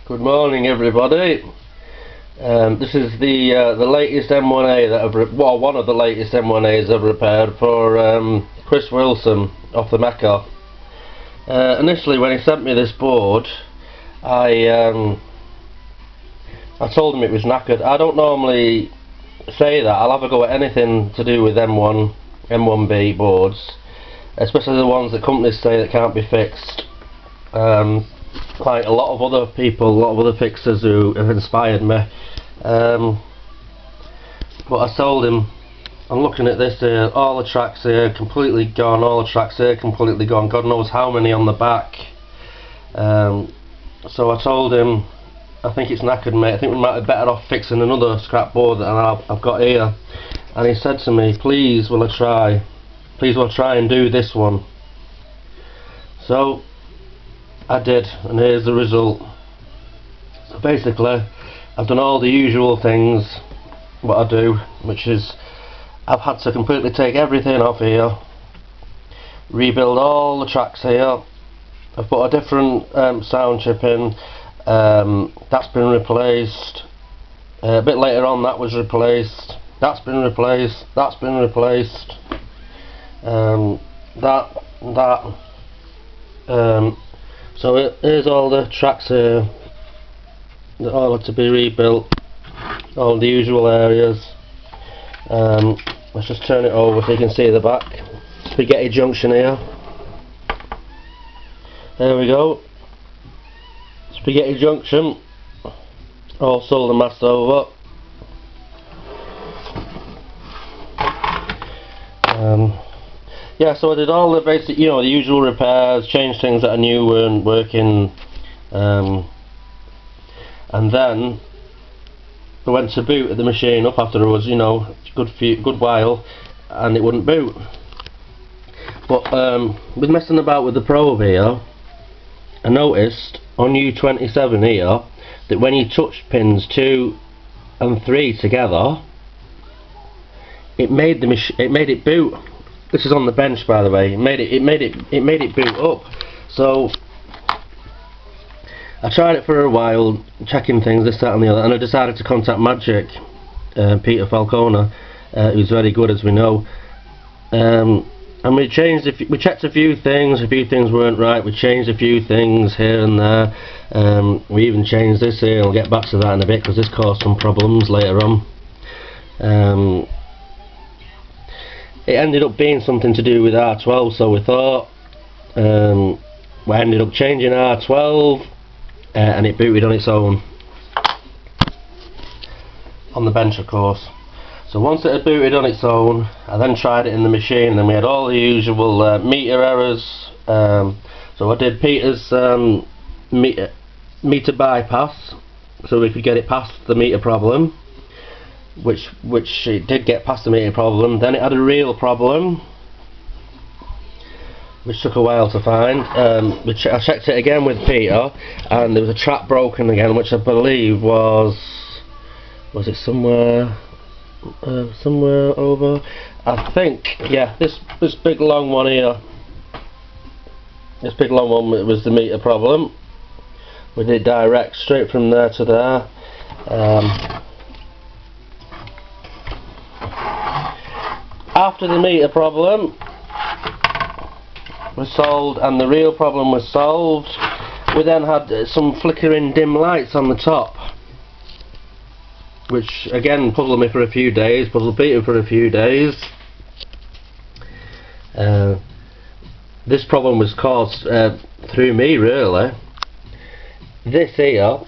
Good morning, everybody. This is the latest M1a that one of the latest M1as I've repaired for Chris Wilson off the Mecca. Initially, when he sent me this board, I told him it was knackered. I don't normally say that. I'll have a go at anything to do with M1, M1b boards, especially the ones that companies say that can't be fixed. Quite a lot of other people, a lot of other fixers who have inspired me. But I told him, I'm looking at this here, all the tracks here completely gone, all the tracks here completely gone, God knows how many on the back. So I told him, I think it's knackered, mate. I think we might be better off fixing another scrap board that I've got here. And he said to me, please will I try and do this one. So I did, and here's the result. So basically, I've done all the usual things what I do, which is I've had to completely take everything off here, rebuild all the tracks here. I've put a different sound chip in, that's been replaced. A bit later on that was replaced, that's been replaced, that's been replaced, so here's all the tracks here that all had to be rebuilt, all the usual areas. Let's just turn it over so you can see the back. Spaghetti junction here. There we go. Spaghetti junction. All solder masked over. Yeah, so I did all the basic, the usual repairs, changed things that I knew weren't working, and then I went to boot the machine up afterwards, good while, and it wouldn't boot. But with messing about with the probe here, I noticed on U27 here that when you touch pins 2 and 3 together, it made it boot. This is on the bench, by the way. It made it boot up. So I tried it for a while, checking things, this, that and the other, and I decided to contact Magic, Peter Falcone, who's very good, as we know. And we checked a few things weren't right, we changed a few things here and there. We even changed this here, I'll get back to that in a bit because this caused some problems later on. It ended up being something to do with R12, so we thought, we ended up changing R12, and it booted on its own, on the bench of course. So once it had booted on its own, I then tried it in the machine, and we had all the usual meter errors. So I did Peter's meter bypass, so we could get it past the meter problem. Which it did get past the meter problem. Then it had a real problem, which took a while to find. I checked it again with Peter, and there was a trap broken again, which I believe was it somewhere over? I think, yeah, this big long one here. This big long one was the meter problem. We did direct straight from there to there. After the meter problem was solved and the real problem was solved, we then had some flickering dim lights on the top, which again puzzled me for a few days, puzzled Peter for a few days. This problem was caused through me, really. This here,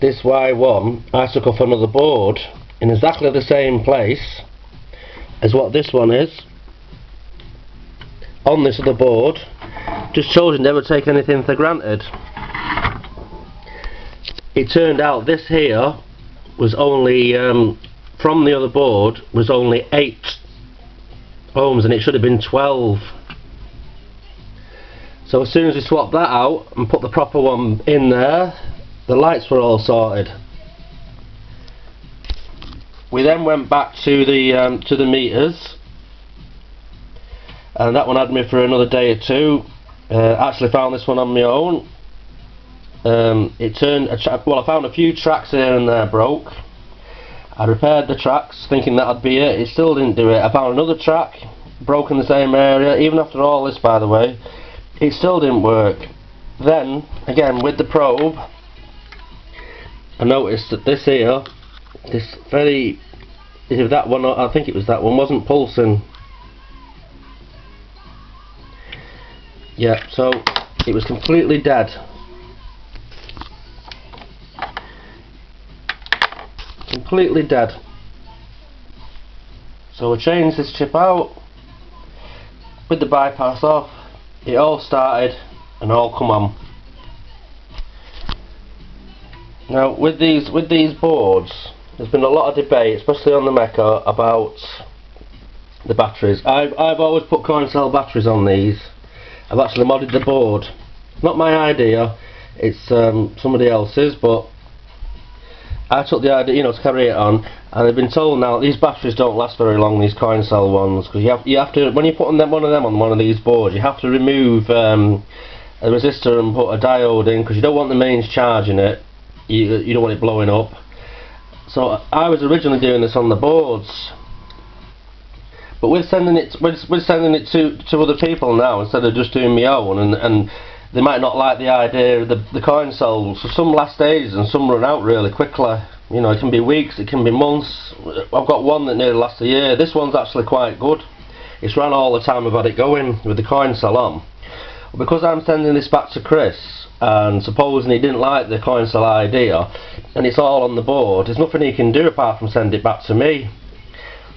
this Y1, I took off another board in exactly the same place as what this one is, on this other board. Just chose to never take anything for granted. It turned out this here was only, from the other board, was only 8 ohms, and it should have been 12. So as soon as we swapped that out and put the proper one in there, the lights were all sorted. We then went back to the meters, and that one had me for another day or two. Actually found this one on my own, it turned well, I found a few tracks here and there broke. I repaired the tracks thinking that'd be it. It still didn't do it. I found another track broke in the same area. Even after all this, by the way, it still didn't work. Then again with the probe, I noticed that this here, this very, is that one? I think it was that one, wasn't pulsing. Yeah, so it was completely dead. Completely dead. So I changed this chip out with the bypass off. It all started and all come on. Now with these boards, there's been a lot of debate, especially on the m1a, about the batteries. I've always put coin cell batteries on these. I've actually modded the board. Not my idea, it's somebody else's, but I took the idea, to carry it on. And I've been told now these batteries don't last very long, these coin cell ones, because you have to, when you put one of them on one of these boards, you have to remove a resistor and put a diode in, because you don't want the mains charging it. You don't want it blowing up. So I was originally doing this on the boards, but we're sending it to other people now instead of just doing my own, and they might not like the idea of the coin cells. So some last days and some run out really quickly. It can be weeks, it can be months. I've got one that nearly lasts a year. This one's actually quite good. It's run all the time I've had it going with the coin cell on. Because I'm sending this back to Chris, and supposing he didn't like the coin cell idea, and it's all on the board, there's nothing he can do apart from send it back to me.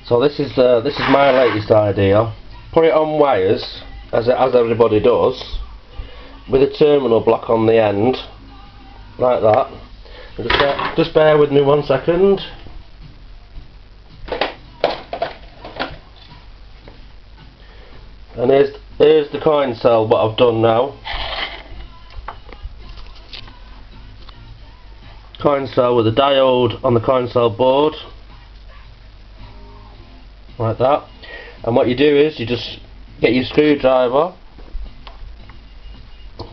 So this is my latest idea. Put it on wires, as everybody does, with a terminal block on the end, like that. Just bear with me 1 second. And here's the coin cell, what I've done now. Coin cell with a diode on the coin cell board, like that. And what you do is you just get your screwdriver.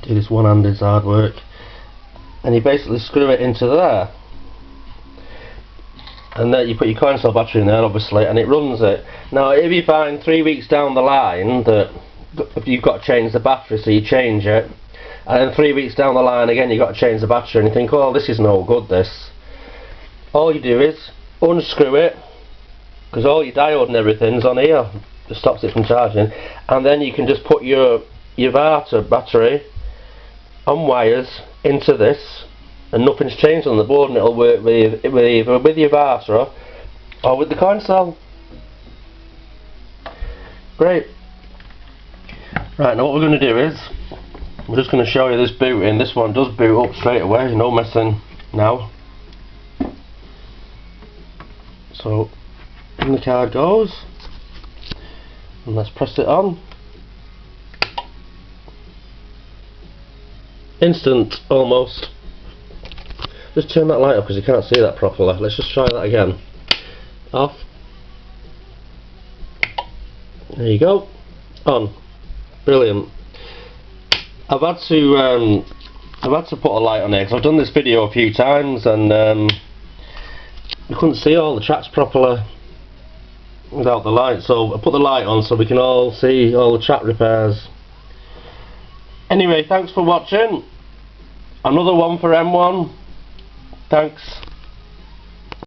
Do this one-handed hard work, and you basically screw it into there, and then you put your coin cell battery in there, obviously, and it runs it. Now if you find 3 weeks down the line that you've got to change the battery, so you change it, and then 3 weeks down the line again you've got to change the battery, and you think, oh, this is no good, this. All you do is unscrew it, because all your diode and everything's on here, just stops it from charging, and then you can just put your inverter battery on wires into this, and nothing's changed on the board, and it'll work with either with your inverter or with the coin cell. Great. Right, now what we're going to do is we're just going to show you this booting. This one does boot up straight away, no messing now. So in the card goes, and let's press it on. Instant, almost. Just turn that light up because you can't see that properly. Let's just try that again. Off. There you go. On. Brilliant. I've had to put a light on it because I've done this video a few times, and you couldn't see all the tracks properly without the light. So I put the light on so we can all see all the track repairs. Anyway, thanks for watching. Another one for M1. Thanks.